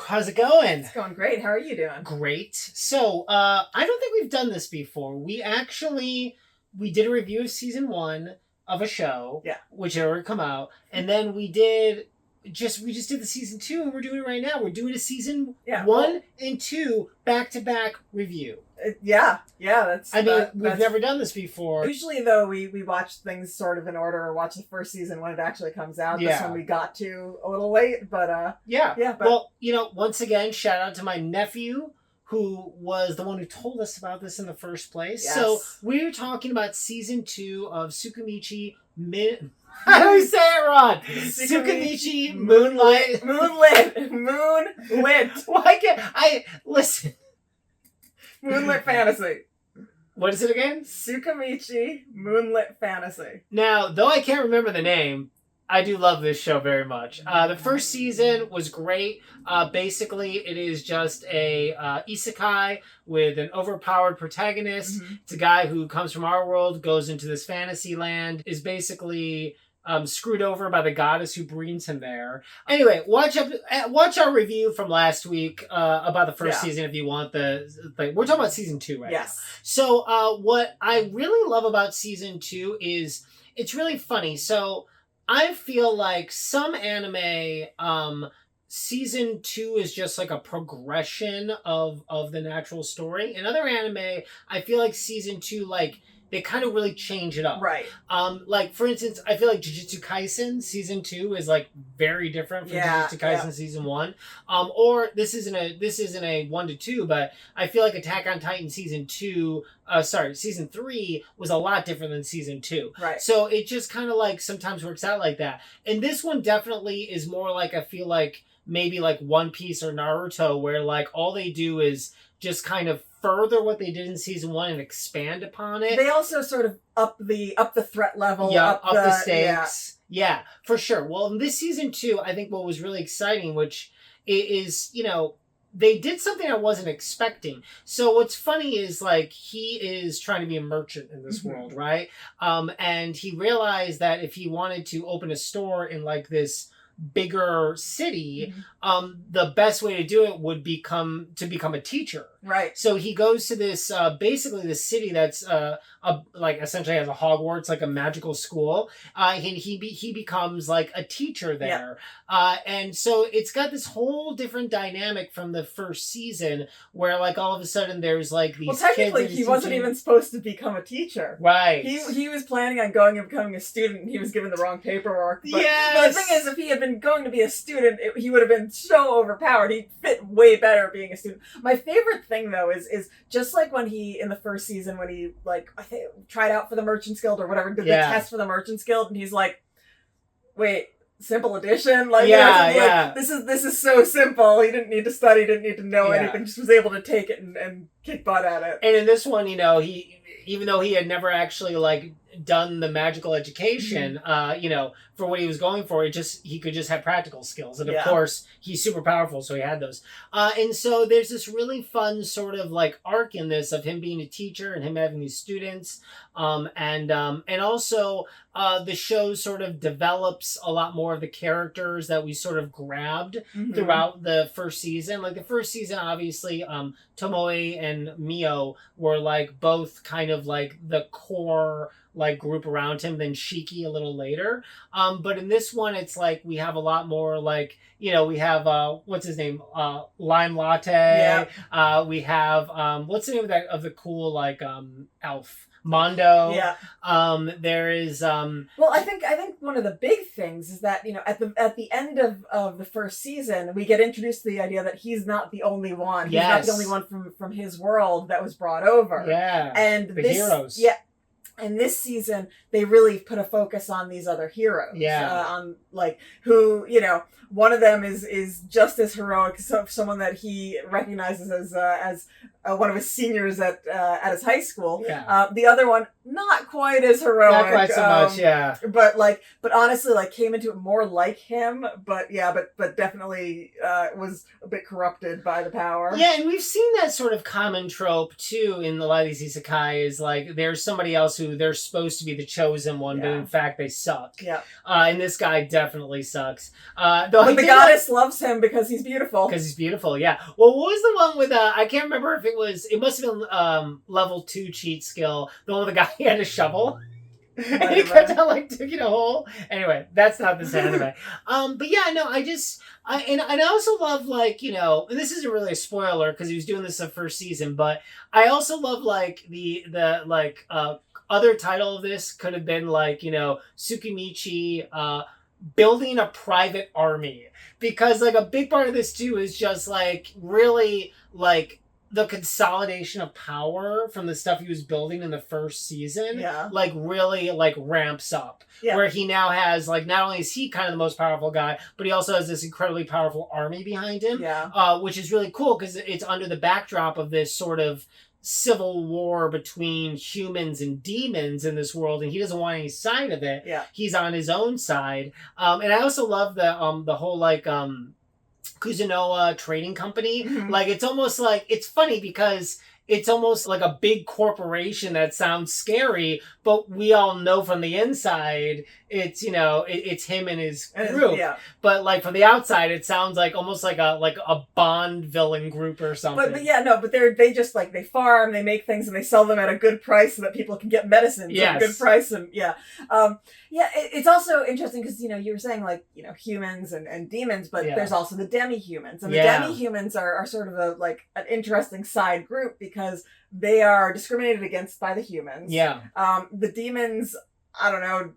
How's it going? It's going great. How are you doing? Great. So, I don't think we've done this before. We did a review of season 1 of a show, which had already come out, and then we just did the season 2, and we're doing it right now. We're doing a season 1 and 2 back-to-back review. We've never done this before. Usually, though, we watch things sort of in order, or watch the first season when it actually comes out. This one we got to a little late, but Well, once again, shout out to my nephew, who was the one who told us about this in the first place. Yes. So we're talking about season 2 of Tsukimichi How do we say it, Ron? Tsukimichi Moonlit. Moonlit. Why can't I listen? Moonlit Fantasy. What is it again? Tsukimichi Moonlit Fantasy. Now, though I can't remember the name, I do love this show very much. The first season was great. Basically, it is just a isekai with an overpowered protagonist. Mm-hmm. It's a guy who comes from our world, goes into this fantasy land, is basically screwed over by the goddess who brings him there. Anyway, watch our review from last week about the first season if you want the thing. We're talking about season 2 right now. So what I really love about season 2 is it's really funny. So I feel like some anime, season 2 is just like a progression of the natural story. In other anime, I feel like season 2, like, they kind of really change it up. Right. Like, for instance, I feel like Jujutsu Kaisen season 2 is like very different from Jujutsu Kaisen season 1. Or this isn't a 1 to 2, but I feel like Attack on Titan season 3 was a lot different than season 2. Right. So it just kind of like sometimes works out like that. And this one definitely is more like, I feel like maybe like One Piece or Naruto, where like all they do is just kind of further what they did in season 1 and expand upon it. They also sort of up the threat level. Up the stakes. Yeah, for sure. Well, in this season 2, I think what was really exciting, which is, they did something I wasn't expecting. So what's funny is, like, he is trying to be a merchant in this world, right? And he realized that if he wanted to open a store in, like, this bigger city, the best way to do it would become a teacher. Right. So he goes to this, basically this city that's, like essentially has a Hogwarts, like a magical school. And he becomes like a teacher there. And so it's got this whole different dynamic from the first season where like all of a sudden there's like these technically he wasn't even supposed to become a teacher. Right. He was planning on going and becoming a student, and he was given the wrong paperwork. But the thing is, if he had been going to be a student, he would have been so overpowered. He'd fit way better being a student. My favorite thing though is just like when he in the first season when he like I think tried out for the Merchant's Guild or whatever, did the test for the Merchant's Guild, and he's like, wait, simple addition? Like, this is so simple. He didn't need to study, didn't need to know anything, just was able to take it and kick butt at it. And in this one, he even though he had never actually like done the magical education, for what he was going for, he could just have practical skills. And of course, he's super powerful, so he had those. And so there's this really fun sort of like arc in this of him being a teacher and him having these students. And also the show sort of develops a lot more of the characters that we sort of grabbed throughout the first season. Like the first season, obviously, Tomoe and Mio were like both kind of like the core like group around him, then Shiki a little later. But in this one, it's like we have a lot more like, we have what's his name? Lime Latte. We have what's the name of the cool like elf? Mondo. There is well, I think one of the big things is that, at the end of the first season, we get introduced to the idea that he's not the only one. He's not the only one from his world that was brought over. And the heroes. And this season, they really put a focus on these other heroes. On like who, one of them is just as heroic, so someone that he recognizes as one of his seniors at his high school. Yeah. The other one, not quite as heroic. Not quite so much, yeah. But honestly, like, came into it more like him. But definitely was a bit corrupted by the power. Yeah, and we've seen that sort of common trope too in a lot of these isekai. Is like there's somebody else who they're supposed to be the chosen one, but in fact they suck. Yeah. And this guy definitely sucks. But the goddess loves him because he's beautiful. Because he's beautiful, yeah. Well, what was the one with I can't remember if it must have been level 2 cheat skill. The one with the guy who had a shovel. And he kept on like digging a hole. Anyway, that's not this anime. But yeah, no, I also love, like, you know, and this isn't really a spoiler because he was doing this the first season, but I also love, like, the other title of this could have been, like, you know, Tsukimichi building a private army, because, like, a big part of this too is just, like, really, like, the consolidation of power from the stuff he was building in the first season, like, really, like, ramps up. Where he now has, like, not only is he kind of the most powerful guy, but he also has this incredibly powerful army behind him, which is really cool because it's under the backdrop of this sort of civil war between humans and demons in this world, and he doesn't want any side of it. He's on his own side. And I also love the whole, like, Kuzunoa trading company. Like, it's almost like, it's funny because it's almost like a big corporation that sounds scary, but we all know from the inside it's, you know, it's him and his group. But, like, from the outside it sounds like almost like a Bond villain group or something. But they just, like, they farm, they make things, and they sell them at a good price so that people can get medicines at a good price. And it's also interesting because, you know, you were saying, like, you know, humans and demons, but there's also the demi-humans, and the demi-humans are sort of an interesting side group because they are discriminated against by the humans. The demons, I don't know,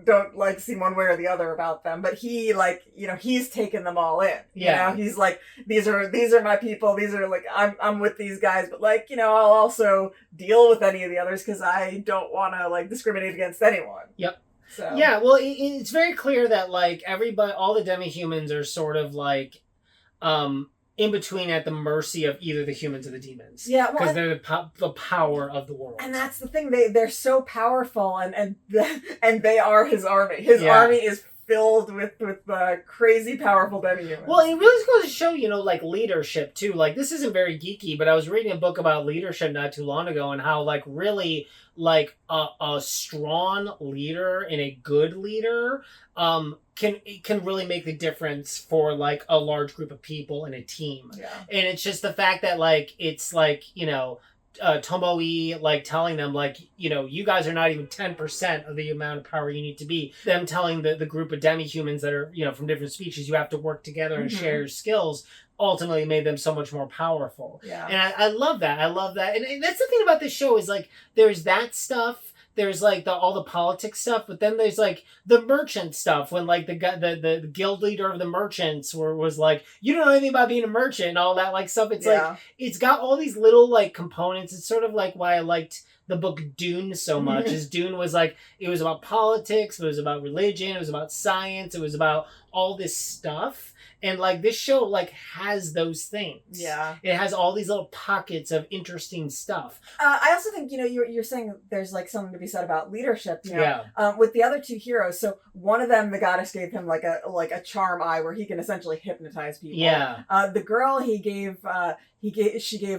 don't like seem one way or the other about them, but he, like, you know, he's taken them all in. You know, he's like, these are my people, these are, like, I'm with these guys, but, like, you know, I'll also deal with any of the others because I don't want to, like, discriminate against anyone. So. Yeah, well, it's very clear that, like, everybody, all the demi-humans are sort of, like, in between, at the mercy of either the humans or the demons. Because they're the power of the world. And that's the thing, they're so powerful, and they are his army. His army is filled with crazy powerful demi-humans. Well, it really goes to show, you know, like, leadership too. Like, this isn't very geeky, but I was reading a book about leadership not too long ago, and how, like, really, like, a strong leader and a good leader can really make the difference for, like, a large group of people in a team. And it's just the fact that, like, it's like, you know, Tomoe, like, telling them, like, you know, you guys are not even 10% of the amount of power you need to be. Them telling the group of demi-humans that are, you know, from different species, you have to work together and share your skills, ultimately made them so much more powerful. And I love that. And that's the thing about this show is, like, there's that stuff. There's, like, all the politics stuff, but then there's, like, the merchant stuff when, like, the guild leader of the merchants was like, you don't know anything about being a merchant and all that, like, stuff. It's like, it's got all these little, like, components. It's sort of like why I liked the book Dune so much. Is Dune was, like, it was about politics, it was about religion, it was about science, it was about all this stuff. And, like, this show, like, has those things. It has all these little pockets of interesting stuff. I also think, you know, you're saying there's, like, something to be said about leadership, you know, with the other two heroes. So one of them, the goddess gave him, like, a charm eye where he can essentially hypnotize people. The girl she gave,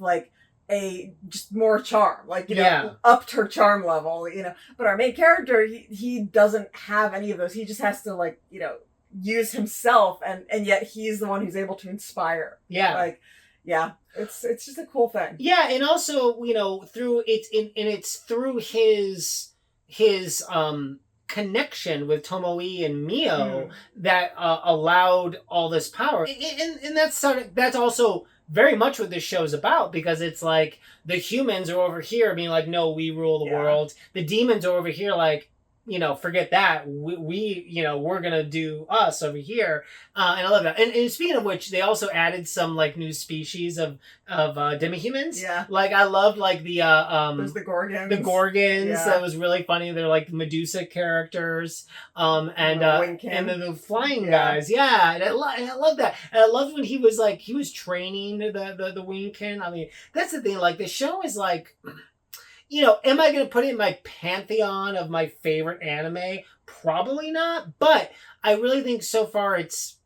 like, a just more charm, like, you know, upped her charm level, you know. But our main character, he doesn't have any of those. He just has to, like, you know, use himself, and yet he's the one who's able to inspire. It's just a cool thing. And also, you know, through it's through his connection with Tomoe and Mio that allowed all this power, and that's also very much what this show's about, because it's like the humans are over here being like, no, we rule the world. The demons are over here like, forget that. We're gonna do us over here, and I love that. And speaking of which, they also added some like new species of demi-humans. Yeah. Like I loved like the there's the Gorgons. The Gorgons. Yeah. That was really funny. They're like Medusa characters. And then the flying guys. Yeah. And I love that. And I loved when he was training the Wingkin. I mean, that's the thing. Like the show is like, am I going to put it in my pantheon of my favorite anime? Probably not. But I really think so far it's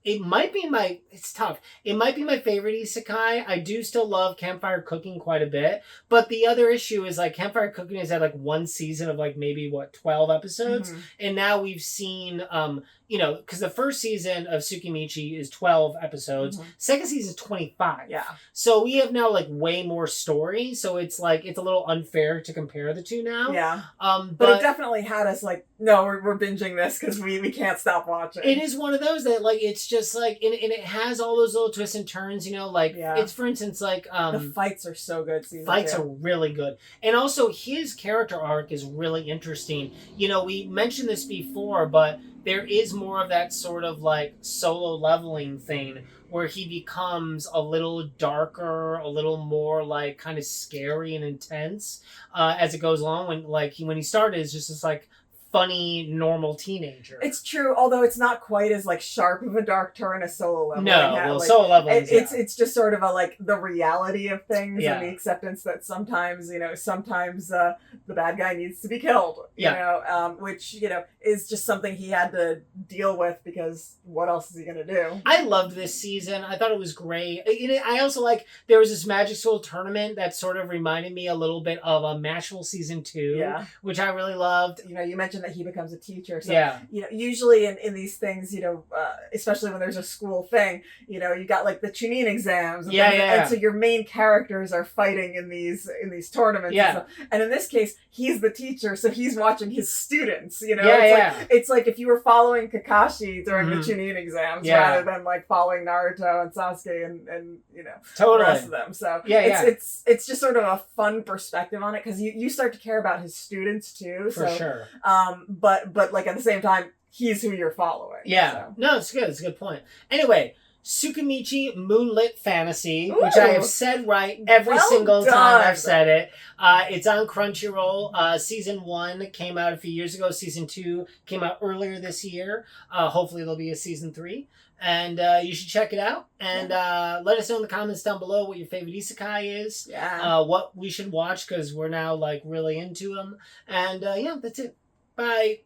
tough. It might be my favorite isekai. I do still love Campfire Cooking quite a bit. But the other issue is like Campfire Cooking has had like one season of like maybe 12 episodes. Mm-hmm. And now we've seen, because the first season of Tsukimichi is 12 episodes. Mm-hmm. Second season is 25. Yeah. So we have now like way more story. So it's like, it's a little unfair to compare the two now. Yeah. But it definitely had us like, no, we're binging this because we can't stop watching. It is one of those that like, it's just like, and it has all those little twists and turns, it's for instance like the fights are so good. Fights are really good, and also his character arc is really interesting. We mentioned this before, but there is more of that sort of like solo leveling thing where he becomes a little darker, a little more like kind of scary and intense as it goes along. When he started, it's just this like funny, normal teenager. It's true, although it's not quite as like sharp of a dark turn as solo leveling. No, solo leveling. It's just sort of a like the reality of things and the acceptance that sometimes the bad guy needs to be killed. Which is just something he had to deal with because what else is he gonna do? I loved this season. I thought it was great. I also there was this Magic School tournament that sort of reminded me a little bit of a Mashable season 2, which I really loved. You mentioned that he becomes a teacher. So, usually in these things, especially when there's a school thing, you got like the Chunin exams. And so your main characters are fighting in these tournaments. Yeah. And in this case, he's the teacher, so he's watching his students, It's like if you were following Kakashi during the Chunin exams rather than like following Naruto and Sasuke and totally. the rest of them. So it's just sort of a fun perspective on it because you start to care about his students too. For sure. But like at the same time, he's who you're following. Yeah. So. No, it's good. It's a good point. Anyway, Tsukimichi Moonlit Fantasy, which I have said right every single time I've said it. It's on Crunchyroll. Season 1 came out a few years ago. Season 2 came out earlier this year. Hopefully there'll be a season 3. And you should check it out. And let us know in the comments down below what your favorite isekai is. Yeah. What we should watch because we're now like really into them. And that's it. Bye.